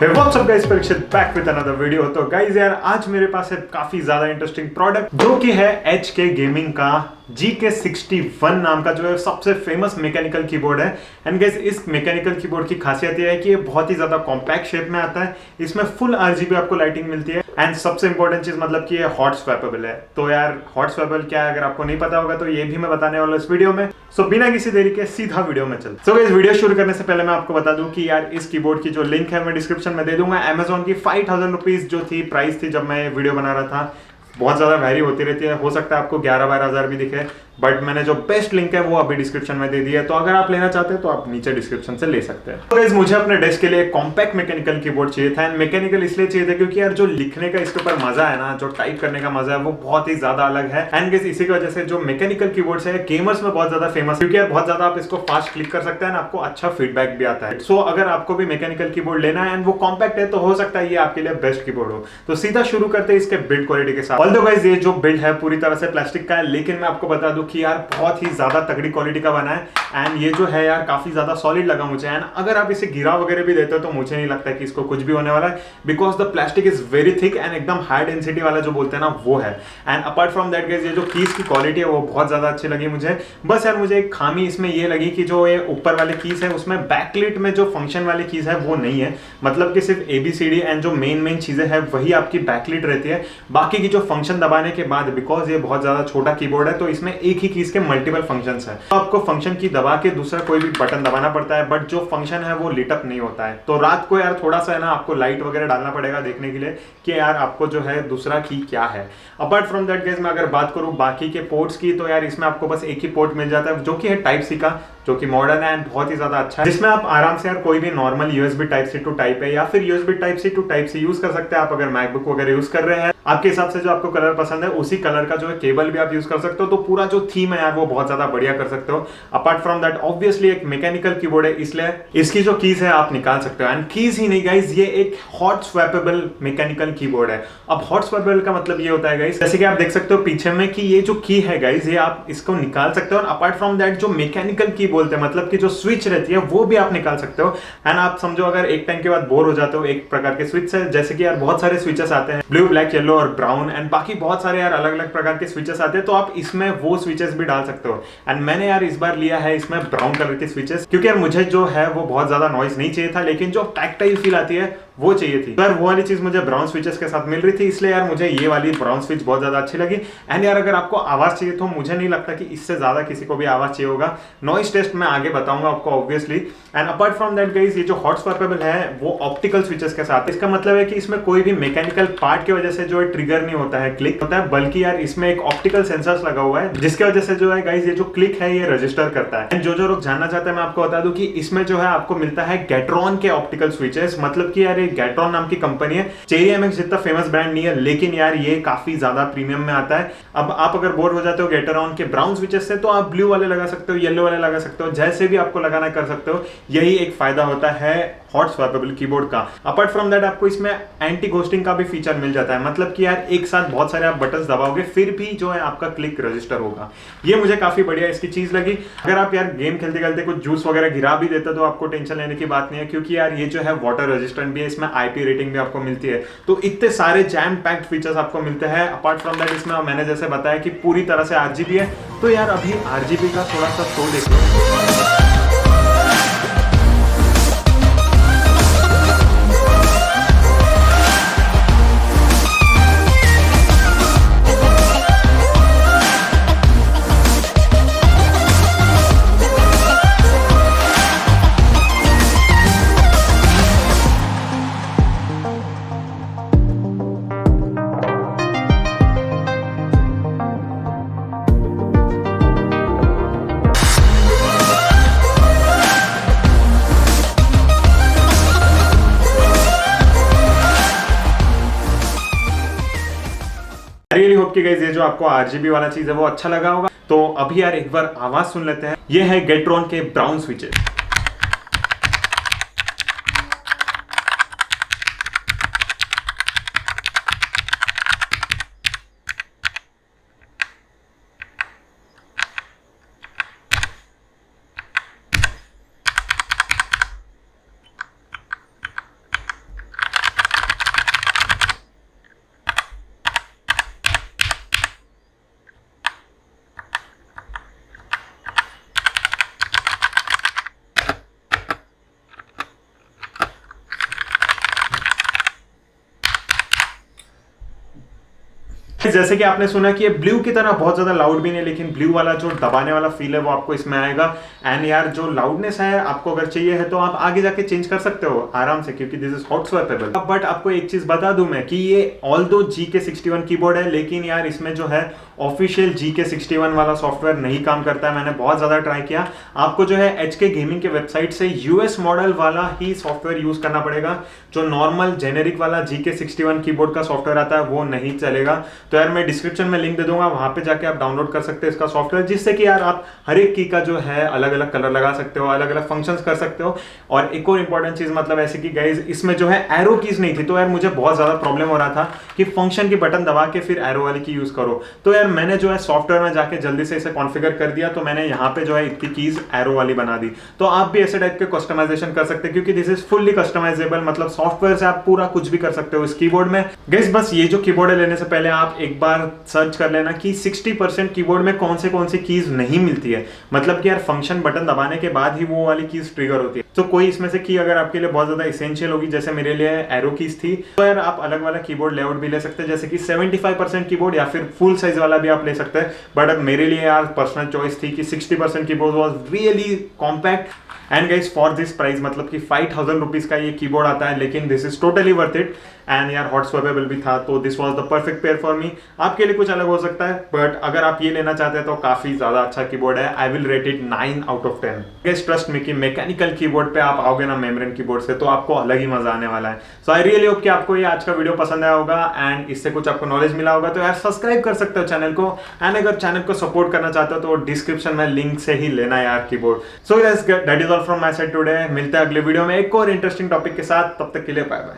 Hey, what's up guys, Parikshit back with another video. तो guys यार आज मेरे पास है काफी ज्यादा इंटरेस्टिंग प्रोडक्ट जो कि है HK गेमिंग का GK61 नाम का जो है सबसे फेमस मैकेनिकल कीबोर्ड है। एंड गाइस इस मैकेनिकल कीबोर्ड की खासियत यह है कि ये बहुत ही ज्यादा कॉम्पैक्ट शेप में आता है, इसमें फुल RGB आपको लाइटिंग मिलती है एंड सबसे इंपॉर्टेंट चीज मतलब कि ये हॉट स्वैपेबल है। तो यार हॉट स्वैपेबल क्या है अगर आपको नहीं पता होगा तो ये भी मैं बताने वाला हूं इस वीडियो में। सो बिना किसी देरी के सीधा वीडियो में चलते। सो गाइस वीडियो शुरू करने से पहले मैं आपको बता दूं कि यार इस कीबोर्ड की जो लिंक है मैं डिस्क्रिप्शन में दे दूंगा। Amazon की 5000 रुपीज जो थी प्राइस थी जब मैं वीडियो बना रहा था, बहुत ज्यादा वैरी होती रहती है, हो सकता है आपको 11-12 हजार भी दिखे, बट मैंने जो बेस्ट लिंक है वो अभी डिस्क्रिप्शन में दे दी है। तो अगर आप लेना चाहते हैं तो आप नीचे डिस्क्रिप्शन से ले सकते हैं। तो गाइस मुझे अपने डेस्क के लिए कॉम्पैक्ट मैकेनिकल कीबोर्ड चाहिए था। एंड मैकेनिकल इसलिए चाहिए था क्योंकि यार जो लिखने का इसके ऊपर मजा है ना, जो टाइप करने का मजा है वो बहुत ही ज्यादा अलग है। एंड गाइस इसी की वजह से जो मैकेनिकल कीबोर्ड्स है गेमर्स में बहुत ज्यादा फेमस है क्योंकि यार बहुत ज्यादा आप इसको फास्ट क्लिक कर सकते हैं, आपको अच्छा फीडबैक भी आता है। सो अगर आपको भी मैकेनिकल कीबोर्ड लेना है एंड वो कॉम्पैक्ट है तो हो सकता है ये आपके लिए बेस्ट कीबोर्ड हो। तो सीधा शुरू करते हैं इसके बिल्ड क्वालिटी के साथ। ऑल्दो गाइस ये जो बिल्ड है पूरी तरह से प्लास्टिक का है, लेकिन मैं आपको बता दूं कि यार बहुत ही ज्यादा तगड़ी क्वालिटी का बना है। एंड ये जो है यार काफी ज्यादा सॉलिड लगा मुझे। एंड अगर आप इसे गिरा वगैरह भी देते हो तो मुझे नहीं लगता कि इसको कुछ भी होने वाला है, because the plastic is very thick and एकदम हाई डेंसिटी वाला जो बोलते हैं ना वो है। And apart from that guys ये जो कीज की क्वालिटी है वो बहुत ज्यादा अच्छी लगी मुझे। बस यार मुझे एक खामी इसमें ये लगी कि जो ये ऊपर वाले कीज है उसमें बैकलिट में जो फंक्शन वाली कीज है वो नहीं है, मतलब कि सिर्फ ABCD एंड जो मेन चीजें है वही आपकी बैकलिट रहती है। बाकी की जो फंक्शन दबाने के बाद, बिकॉज ये बहुत ज्यादा छोटा कीबोर्ड है तो इसमें एक ही कीज के मल्टीपल फंक्शंस है, तो आपको फंक्शन की दबा के दूसरा कोई भी बटन दबाना पड़ता है, बट जो फंक्शन है वो लिट अप नहीं होता है। तो रात को यार थोड़ा सा है ना आपको लाइट वगैरह डालना पड़ेगा देखने के लिए कि यार आपको जो है दूसरा की क्या है। अपार्ट फ्रॉम दैट गाइस मैं अगर बात करूं बाकी के पोर्ट्स की तो यार इसमें आपको बस एक ही पोर्ट मिल जाता है जो कि है टाइप सी का, जो कि मॉडर्न है एंड बहुत ही ज्यादा अच्छा है, जिसमें आप आराम से यार कोई भी normal USB type C to type है या फिर USB type C to type C use कर सकते हैं। आप अगर मैकबुक वगैरह यूज कर रहे हैं आपके हिसाब से जो आपको कलर पसंद है उसी कलर का जो है केबल भी आप यूज कर सकते हो, तो पूरा जो थीम है यार वो बहुत ज्यादा बढ़िया कर सकते हो। अपार्ट फ्रॉम दैट ऑब्वियसली एक मैकेनिकल कीबोर्ड है इसलिए इसकी जो कीज है आप निकाल सकते हो। एंड कीज ही नहीं गाइज, ये एक हॉट स्वैपेबल मैकेनिकल कीबोर्ड है। अब हॉट स्वैपेबल का मतलब ये होता है गाइज, जैसे कि आप देख सकते हो पीछे में कि ये जो की है गाइज ये आप इसको निकाल सकते हो। और अपार्ट फ्रॉम दैट जो मैकेनिकल की बोलते हैं मतलब कि जो स्विच रहती है वो भी आप निकाल सकते हो। एंड आप समझो अगर एक टाइम के बाद बोर हो जाते हो एक प्रकार के स्विच से, जैसे कि यार बहुत सारे स्विचेस आते हैं ब्लू, ब्लैक, येलो और ब्राउन एंड बाकी बहुत सारे यार अलग अलग प्रकार के स्विचेस आते हैं, तो आप इसमें वो स्विचेस भी डाल सकते हो। एंड मैंने यार इस बार लिया है इसमें ब्राउन कलर के स्विचेस क्योंकि यार मुझे जो है वो बहुत ज्यादा नॉइज नहीं चाहिए था, लेकिन जो टैक्टाइल फील आती है वो चाहिए थी। पर वो वाली चीज मुझे ब्राउन स्विचेस के साथ मिल रही थी, इसलिए यार मुझे ये वाली ब्राउन स्विच बहुत ज्यादा अच्छी लगी। एंड यार अगर आपको आवाज चाहिए तो मुझे नहीं लगता कि इससे ज्यादा किसी को भी आवाज चाहिए होगा। नॉइज टेस्ट मैं आगे बताऊंगा आपको obviously. And apart from that guys ये जो हॉट स्वैपेबल है वो ऑप्टिकल स्विचेस के साथ, इसका मतलब है कि इसमें कोई भी मैकेनिकल पार्ट की वजह से जो है ट्रिगर नहीं होता है, क्लिक होता है, बल्कि यार इसमें एक ऑप्टिकल सेंसर्स लगा हुआ है जिसकी वजह से जो है गाइस ये जो क्लिक है ये रजिस्टर करता है। एंड जो लोग जानना चाहते हैं मैं आपको बता दूं कि इसमें जो है आपको मिलता है गैट्रॉन के ऑप्टिकल स्विचेस, मतलब कि यार ये गैट्रॉन नाम की कंपनी है। चेरी MX जितना फेमस ब्रांड नहीं है, लेकिन यार ये काफी ज्यादा प्रीमियम में आता है। अब आप अगर बोर हो जाते हो गैट्रॉन के ब्राउन स्विचेस से तो आप ब्लू वाले लगा सकते हो, येलो वाले लगा सकते हो, जैसे भी आपको लगाना कर सकते हो। यही एक फायदा होता है हॉट स्वैपेबल कीबोर्ड का। अपार्ट फ्रॉम दैट आपको इसमें एंटी घोस्टिंग का भी फीचर मिल जाता है, मतलब कि यार एक साथ बहुत सारे आप बटन्स दबाओगे फिर भी जो है आपका क्लिक रजिस्टर होगा। ये मुझे काफी बढ़िया इसकी चीज लगी। अगर आप यार गेम खेलते खेलते कुछ जूस वगैरह गिरा भी देते तो आपको टेंशन लेने की बात नहीं है, क्योंकि यार ये जो है वाटर रेजिस्टेंट भी है, इसमें IP रेटिंग भी आपको मिलती है। तो इतने सारे जैम पैक्ड फीचर्स आपको मिलते हैं। अपार्ट फ्रॉम दैट इसमें मैंने जैसे बताया कि पूरी तरह से RGB है, तो यार अभी RGB का थोड़ा सा शो देखो। रियली होप कि गाइस ये जो आपको RGB वाला चीज है वो अच्छा लगा होगा। तो अभी यार एक बार आवाज सुन लेते हैं। ये है गैट्रॉन के ब्राउन स्विचेस। जैसे कि आपने सुना कि ये ब्लू की तरह बहुत ज्यादा लाउड भी नहीं, लेकिन ब्लू वाला जो दबाने वाला फील है वो आपको इसमें आएगा। एंड यार जो लाउडनेस है आपको अगर चाहिए है तो आप आगे जाके चेंज कर सकते हो आराम से, क्योंकि this is hot swappable. But आपको एक चीज बता दूं मैं कि ये ऑल्दो GK61 कीबोर्ड है, लेकिन यार इसमें जो है ऑफिशियल GK61 वाला सॉफ्टवेयर नहीं काम करता है। मैंने बहुत ज्यादा ट्राई किया। आपको जो है HK गेमिंग के वेबसाइट से यूएस मॉडल वाला ही सॉफ्टवेयर यूज करना पड़ेगा। जो नॉर्मल जेनेरिक वाला GK61 कीबोर्ड का सॉफ्टवेयर आता है वो नहीं चलेगा। तो यार मैं डिस्क्रिप्शन में लिंक दे दूंगा, वहां पे जाके आप डाउनलोड कर सकते हो इसका सॉफ्टवेयर, जिससे कि यार आप हर एक की का जो है अलग अलग कलर लगा सकते हो, अलग अलग फंक्शंस कर सकते हो। और एक और इंपॉर्टेंट चीज मतलब ऐसे कि गाइज इसमें जो है एरो कीज नहीं थी, तो यार मुझे बहुत ज्यादा प्रॉब्लम हो रहा था कि फंक्शन की बटन दबा के फिर एरो वाली की यूज करो। तो यार मैंने जो है सॉफ्टवेयर में जाके जल्दी से इसे कॉन्फ़िगर कर दिया, तो मैंने यहाँ पे जो है इतनी कीज एरो वाली बना दी। तो आप भी ऐसे टाइप के कस्टमाइजेशन कर सकते हैं, क्योंकि दिस इज फुल्ली कस्टमाइजेबल, मतलब सॉफ्टवेयर से आप पूरा कुछ भी कर सकते हो इस कीबोर्ड में। गाइस बस ये जो कीबोर्ड है लेने से पहले आप एक बार सर्च कर लेना कि 60% कीबोर्ड में कौन से कीज नहीं मिलती है, मतलब कि यार फंक्शन बटन दबाने के बाद ही वो वाली कीज ट्रिगर होती है। तो कोई इसमें से की अगर आपके लिए बहुत ज्यादा इसेंशियल होगी, जैसे मेरे लिए एरो कीज थी, तो यार आप अलग वाला कीबोर्ड लेआउट भी ले सकते हैं, जैसे कि 75% कीबोर्ड या फिर फुल साइज वाला भी आप ले सकते हैं। बट अब मेरे लिए यार पर्सनल चॉइस थी कि 60% keyboard was really compact. And guys for this price, मतलब कि 5000 रुपीज का ये कीबोर्ड आता है, लेकिन this is totally worth it. And यार हॉट स्वैपेबल भी था, तो this was the perfect pair for me. आपके लिए कुछ अलग हो सकता है, बट अगर आप ये लेना चाहते हैं तो काफी ज्यादा अच्छा कीबोर्ड है। I will rate it 9 out of 10। Guys trust me कि मैकेनिकल कीबोर्ड पे आप आओगे ना मेमोरियन कीबोर्ड से, तो आपको अलग ही मजा आने वाला है। सो आई रियली होप कि आपको ये आज का वीडियो पसंद आया होगा एंड इससे कुछ आपको नॉलेज मिला होगा। तो यार सब्सक्राइब कर सकते हो चैनल को, एंड अगर चैनल को सपोर्ट करना चाहते हो तो डिस्क्रिप्शन में लिंक से ही लेना है यार keyboard. So guys that is all from my side today. मिलते हैं अगले वीडियो में एक और इंटरेस्टिंग टॉपिक के साथ, तब तक के लिए बाय बाय।